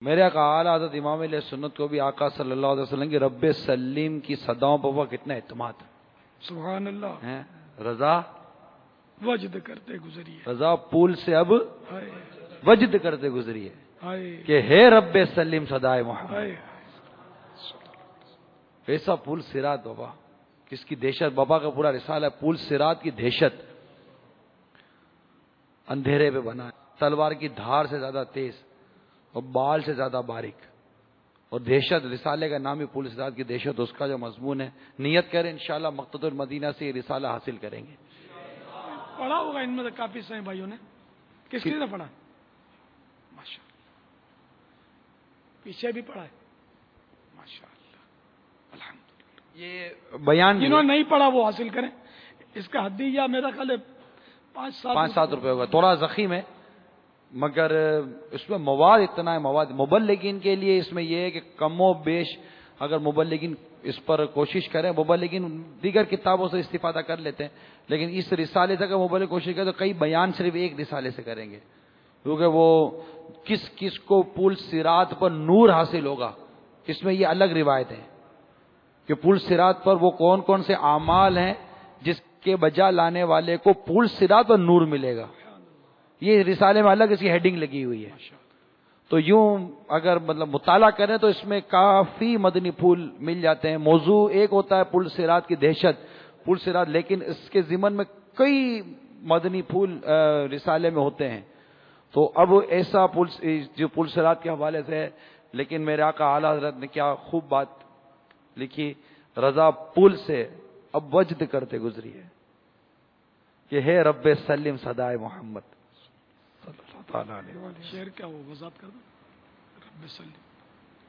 میرے آقا اعلیٰ حضرت امام علیہ سنت کو بھی آقا صلی اللہ علیہ وسلم کی رب سلیم کی صداؤں پر کتنا اعتماد ہے. سبحان اللہ. رضا وجد کرتے گزری ہے، رضا پول سے اب وجد کرتے گزری ہے کہ ہے رب سلیم صدائے محمد. ایسا پول صراط بابا، کس کی دہشت، بابا کا پورا رسالہ ہے پول صراط کی دہشت. اندھیرے پہ بنا ہے، تلوار کی دھار سے زیادہ تیز اور بال سے زیادہ باریک، اور دہشت رسالے کا نام ہی پول صراط کی دہشت. اس کا جو مضمون ہے، نیت کریں انشاءاللہ مقتدر المدینہ سے یہ رسالہ حاصل کریں گے. پڑھا ہوگا ان میں سے کافی سارے بھائیوں نے. کس نے پڑھا؟ ماشاء اللہ. پیچھے بھی پڑھا ہے، ماشاء اللہ الحمدللہ. یہ بیان جنہوں نے نہیں پڑھا وہ حاصل کریں. اس کا حدیہ میرا خیال ہے 5-7 روپے ہوگا. تھوڑا زخیم ہے مگر اس میں مواد اتنا ہے. مواد مبلغین کے لیے اس میں یہ ہے کہ کم و بیش اگر مبلغین اس پر کوشش کریں، مبلغین دیگر کتابوں سے استفادہ کر لیتے ہیں، لیکن اس رسالے سے اگر مبلغ کوشش کریں تو کئی بیان صرف ایک رسالے سے کریں گے، کیونکہ وہ کس کس کو پول صراط پر نور حاصل ہوگا. اس میں یہ الگ روایت ہے کہ پول صراط پر وہ کون کون سے اعمال ہیں جس کے بجا لانے والے کو پول صراط پر نور ملے گا. یہ رسالے میں الگ اس کی ہیڈنگ لگی ہوئی ہے. تو یوں اگر مطالعہ کریں تو اس میں کافی مدنی پھول مل جاتے ہیں. موضوع ایک ہوتا ہے پول صراط کی دہشت، پول صراط، لیکن اس کے ضمن میں کئی مدنی پھول رسالے میں ہوتے ہیں. تو اب ایسا جو پول صراط کے حوالے سے ہے، لیکن میرے آقا اعلیٰ حضرت نے کیا خوب بات لکھی، رضا پول سے اب وجد کرتے گزری ہے کہ ہے رب سلیم صدائے محمد. شعر کیا وہ وضاحت کر دو. رب سلیم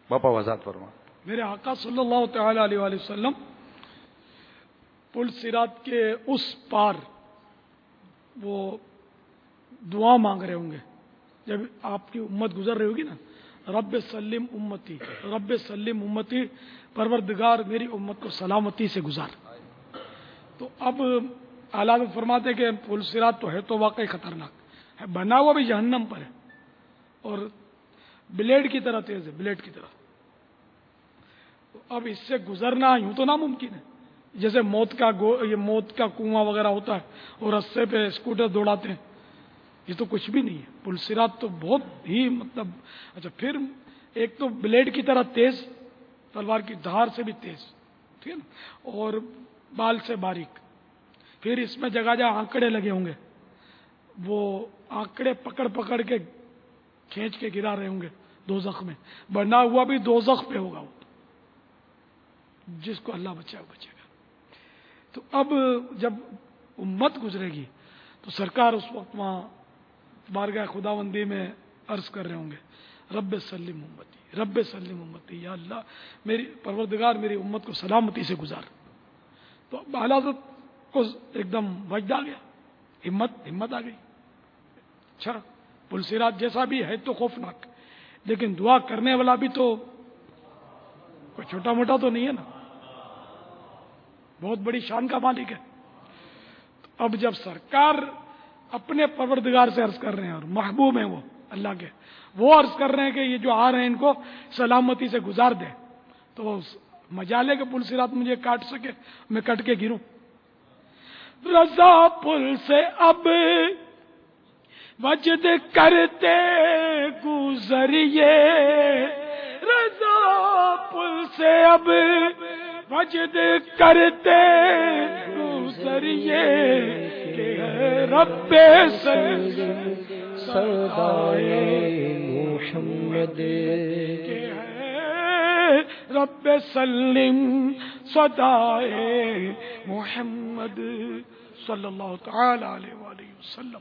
باپا وضاحت فرما. میرے آقا صلی اللہ تعالی علیہ وآلہ وسلم پل صراط کے اس پار وہ دعا مانگ رہے ہوں گے جب آپ کی امت گزر رہی ہوگی نا. رب سلم امتی، رب سلم امتی، پروردگار میری امت کو سلامتی سے گزار. تو اب اعلیٰ فرماتے کہ پل صراط تو ہے تو واقعی خطرناک ہے، بنا ہوا بھی جہنم پر ہے اور بلیڈ کی طرح تیز ہے، بلیڈ کی طرح. تو اب اس سے گزرنا یوں تو ناممکن ہے، جیسے موت کا کنواں وغیرہ ہوتا ہے اور رستے پہ اسکوٹر دوڑاتے ہیں. یہ تو کچھ بھی نہیں ہے. پل صراط تو بہت ہی اچھا پھر ایک تو بلیڈ کی طرح تیز، تلوار کی دھار سے بھی تیز، ٹھیک ہے نا، اور بال سے باریک. پھر اس میں جگہ جگہ آنکڑے لگے ہوں گے، وہ آنکڑے پکڑ پکڑ کے کھینچ کے گرا رہے ہوں گے دوزخ میں. بنا ہوا بھی دوزخ پہ ہوگا وہ، جس کو اللہ بچائے بچے گا. تو اب جب امت گزرے گی تو سرکار اس وقت وہاں بارگاہ خداوندی میں عرض کر رہے ہوں گے رب سلم امتی، رب سلم امتی، یا اللہ میری پروردگار میری امت کو سلامتی سے گزار. تو اعلیٰ حضرت کو ایک دم وجد آ گیا، ہمت آ گئی. اچھا پل صراط جیسا بھی ہے تو خوفناک، لیکن دعا کرنے والا بھی تو کوئی چھوٹا موٹا تو نہیں ہے نا، بہت بڑی شان کا مالک ہے. تو اب جب سرکار اپنے پروردگار سے عرض کر رہے ہیں اور محبوب ہیں وہ اللہ کے، وہ عرض کر رہے ہیں کہ یہ جو آ رہے ہیں ان کو سلامتی سے گزار دیں، تو مجالے کے پل صراط مجھے کاٹ سکے، میں کٹ کے گروں. رضا پل سے اب وجد کرتے گزریے، رضا پل سے اب وجد کرتے گزریے، کہ رب سلیم صدائے محمد، کہ رب سلیم صدائے محمد صلی اللہ تعالی علیہ وآلہ وسلم.